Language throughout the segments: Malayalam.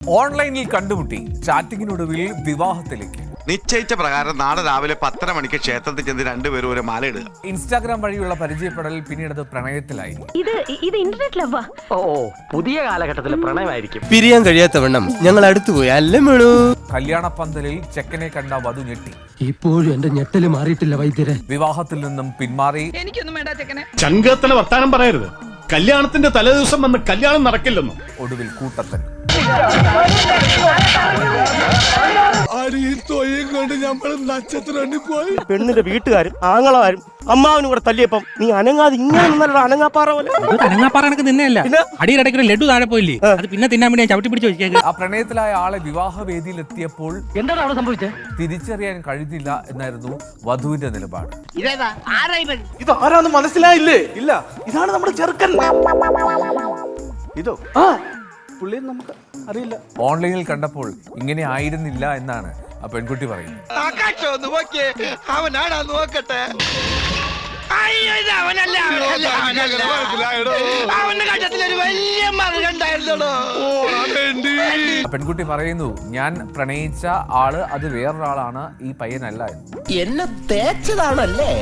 ഓൺലൈനിൽ കണ്ടുമുട്ടി ചാറ്റിങ്ങിനൊടുവിൽ വിവാഹത്തിലേക്ക്. നിശ്ചയിച്ച പ്രകാരം നാളെ രാവിലെ 10:30 മണിക്ക് ക്ഷേത്രത്തിൽ ചെന്ന് രണ്ടുപേരും ഒരു മാല ഇടുക. ഇൻസ്റ്റാഗ്രാം വഴിയുള്ള പരിചയപ്പെടൽ പിന്നീട് പ്രണയത്തിലായി. ഇത് ഇന്റർനെറ്റ് ലവാ. ഓ പുതിയ കാലഘട്ടത്തിലെ പ്രണയമായിരിക്കും. പിരിയാൻ കഴിയാത്തവണ്ണം ഞങ്ങൾ അടുത്തുപോയി അല്ലേ മേളൂ. കല്യാണ പന്തലിൽ ചെക്കനെ കണ്ട വധു ഞെട്ടി. ഇപ്പോഴും എന്റെ ഞെട്ടല് മാറിയിട്ടില്ല വൈദ്യരെ. വിവാഹത്തിൽ നിന്നും പിന്മാറി. എനിക്കൊന്നും വേണ്ട ചെക്കനെ. ചങ്കത്തിന് വർത്താനം പറയരുത്. കല്യാണത്തിന്റെ തലേദിവസം വന്ന് കല്യാണം നടക്കില്ലെന്നും. ഒടുവിൽ കൂട്ടത്തൻ. പെണ്ണിന്റെ വീട്ടുകാരും ആങ്ങളമാരും അമ്മാവനും കൂടെ തല്ലിയപ്പം നീ അനങ്ങാതെ ഇങ്ങനെ നിന്നല്ലോ. അനങ്ങാപ്പാറ പോലെ. അനങ്ങാപ്പാറ കണക്ക് നിന്നെയല്ല, അടിയിടയ്ക്ക് ലഡു താഴെ പോയില്ലേ, അത് പിന്നെ തിന്നാൻ വേണ്ടി ചവിട്ടി പിടിച്ച് വെച്ചേക്ക്. ആ പ്രണയത്തിലായ ആളെ വിവാഹവേദിയിലെത്തിയപ്പോൾ എന്താണ് അവിടെ സംഭവിച്ചത്? തിരിച്ചറിയാൻ കഴിഞ്ഞില്ല എന്നായിരുന്നു വധുവിന്റെ നിലപാട്. ഇത് ആരാന്ന് മനസ്സിലായില്ലേ? ഇല്ല, ഇതാണ് നമ്മുടെ ചെറുക്കൻ. ഇതോ പുള്ളി നമുക്ക് അറിയില്ല. ഓൺലൈനിൽ കണ്ടപ്പോൾ ഇങ്ങനെ ആയിരുന്നില്ല എന്നാണ് ആ പെൺകുട്ടി പറയുന്നത്. പെൺകുട്ടി പറയുന്നു, ഞാൻ പ്രണയിച്ച ആള് അത് വേറൊരാളാണ്, ഈ പയ്യനല്ല എന്ന്. എന്നെ തേച്ചതാണല്ലേ?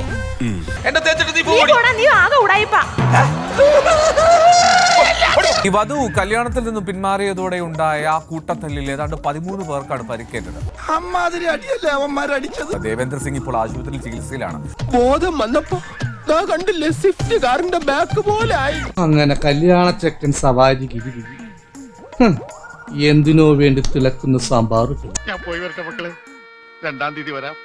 ഈ വധു കല്യാണത്തിൽ നിന്നും പിന്മാറിയതോടെ ഉണ്ടായ കൂട്ടത്തല്ലിൽ ഏതാണ്ട് 13 പേർക്കാണ് പരിക്കേറ്റത്. ദേവേന്ദ്ര സിംഗ് ഇപ്പോൾ ആശുപത്രിയിൽ ചികിത്സയിലാണ്. ബോധം വന്നപ്പോ കണ്ടില്ലേ, സ്വിഫ്റ്റ് കാറിന്റെ ബാക്ക് പോലെ ആയി. അങ്ങനെ കല്യാണ ചെക്കൻ സവാരി എന്തിനോ വേണ്ടി തിളക്കുന്ന സാമ്പാർ. ഞാൻ പോയി വരട്ടെ മക്കളെ, 2-ാം തീയതി വരാം.